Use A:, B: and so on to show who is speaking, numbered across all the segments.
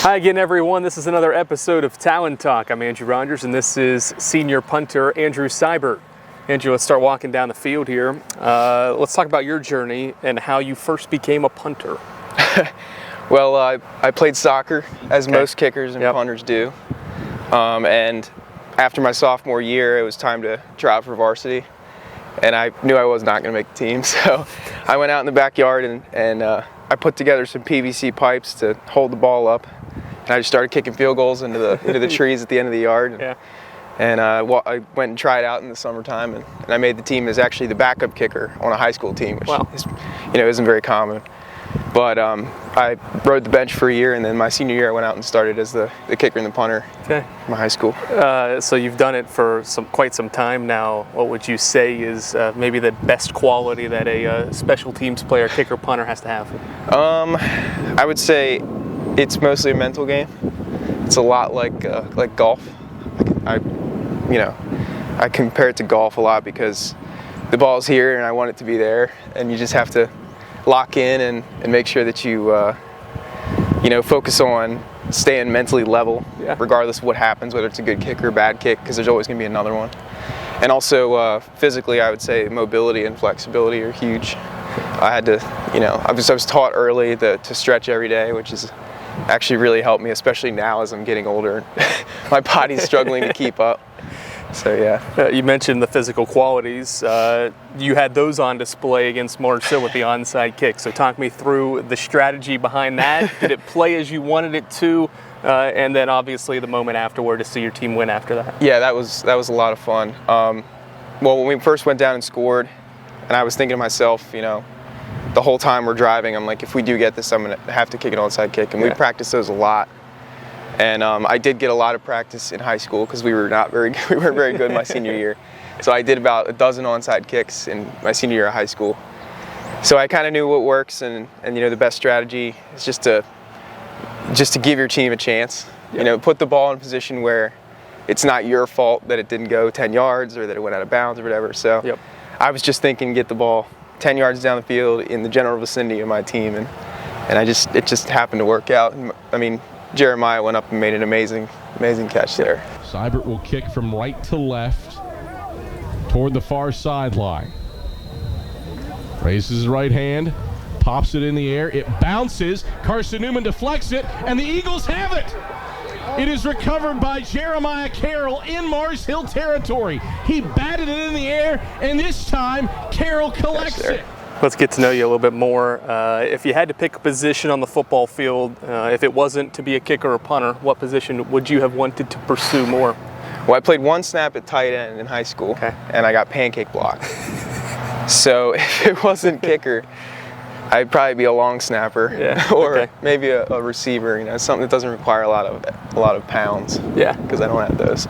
A: Hi again, everyone. This is another episode of Talon Talk. I'm Andrew Rogers, and this is senior punter Andrew Sybert. Andrew, let's start walking down the field here. Let's talk about your journey and how you first became a punter.
B: Well, I played soccer, as most kickers and punters do. And after my sophomore year, it was time to try out for varsity. And I knew I was not going to make the team, so I went out in the backyard and I put together some PVC pipes to hold the ball up. And I just started kicking field goals into the trees at the end of the yard. And I went and tried out in the summertime, and I made the team as actually the backup kicker on a high school team, which isn't very common. But I rode the bench for a year, and then my senior year I went out and started as the kicker and the punter in my high school.
A: So you've done it for quite some time now. What would you say is maybe the best quality that a special teams player, kicker, punter has to have?
B: I would say it's mostly a mental game. It's a lot like golf. I compare it to golf a lot because the ball's here and I want it to be there, and you just have to lock in and make sure that you focus on staying mentally level, regardless of what happens, whether it's a good kick or a bad kick, because there's always going to be another one. And also physically, I would say mobility and flexibility are huge. I had to, I was taught early to stretch every day, which is actually really helped me, especially now as I'm getting older. My body's struggling to keep up. So
A: you mentioned the physical qualities. You had those on display against Marshall with the onside kick. So talk me through the strategy behind that. Did it play as you wanted it to? And then obviously the moment afterward to see your team win after that.
B: Yeah, that was a lot of fun. Well, when we first went down and scored, and I was thinking to myself, the whole time we're driving, I'm like, if we do get this, I'm going to have to kick an onside kick. And we practiced those a lot. And I did get a lot of practice in high school because we weren't very good my senior year. So I did about a dozen onside kicks in my senior year of high school. So I kind of knew what works, and the best strategy is just to give your team a chance. Put the ball in a position where it's not your fault that it didn't go 10 yards or that it went out of bounds or whatever. So I was just thinking, get the ball 10 yards down the field in the general vicinity of my team, and it just happened to work out. I mean, Jeremiah went up and made an amazing catch there.
C: Sybert will kick from right to left toward the far sideline. Raises his right hand, pops it in the air, it bounces, Carson-Newman deflects it, and the Eagles have it! It is recovered by Jeremiah Carroll in Mars Hill territory. He batted it in the air, and this time Carroll collects it.
A: Let's get to know you a little bit more. If you had to pick a position on the football field, if it wasn't to be a kicker or punter, what position would you have wanted to pursue more?
B: Well, I played one snap at tight end in high school, and I got pancake blocked. So if it wasn't kicker, I'd probably be a long snapper, or maybe a receiver. Something that doesn't require a lot of pounds. Because I don't have those.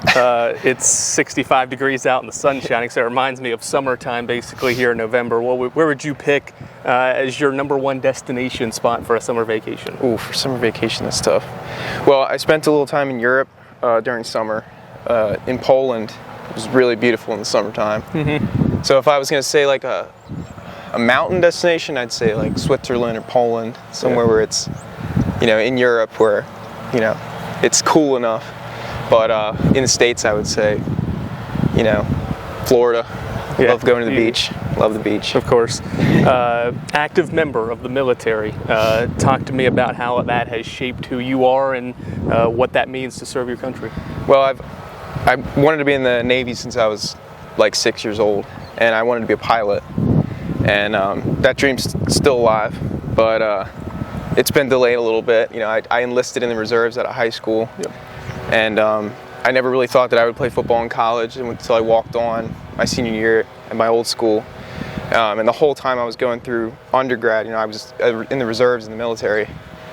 A: It's 65 degrees out and the sun's shining, so it reminds me of summertime, basically here in November. Where would you pick as your number one destination spot for a summer vacation?
B: Ooh, for summer vacation, that's tough. Well, I spent a little time in Europe during summer. In Poland, it was really beautiful in the summertime. So if I was going to say like a mountain destination, I'd say like Switzerland or Poland, somewhere where it's, in Europe where, it's cool enough. But in the States, I would say, Florida. Love going to the beach. Love the beach.
A: Of course. Active member of the military. Talk to me about how that has shaped who you are and what that means to serve your country.
B: Well, I wanted to be in the Navy since I was like 6 years old, and I wanted to be a pilot. And that dream's still alive, but it's been delayed a little bit. I enlisted in the reserves out of high school, and I never really thought that I would play football in college until I walked on my senior year at my old school. And the whole time I was going through undergrad, I was in the reserves in the military,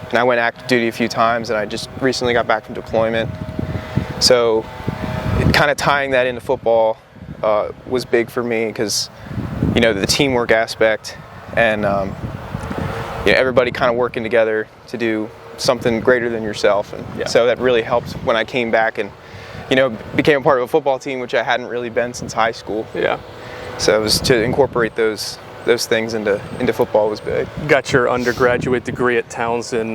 B: and I went active duty a few times, and I just recently got back from deployment. So kind of tying that into football was big for me because the teamwork aspect and everybody kind of working together to do something greater than yourself, and so that really helped when I came back and became a part of a football team, which I hadn't really been since high school. So it was to incorporate those those things into football was big.
A: Got your undergraduate degree at Townsend,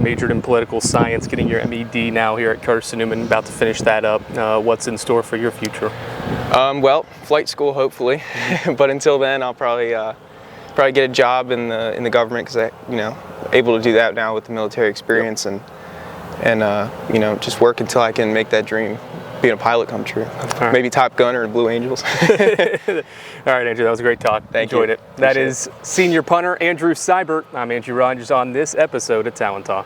A: majored in political science, getting your MED now here at Carson-Newman, about to finish that up. What's in store for your future?
B: Well, flight school, hopefully, but until then, I'll probably get a job in the government, because able to do that now with the military experience, and just work until I can make that dream, being a pilot, come true.
A: Right.
B: Maybe Top Gun or Blue Angels.
A: All right, Andrew, that was a great talk. Enjoyed it. That is senior punter Andrew Sybert. I'm Andrew Rogers on this episode of Talon Talk.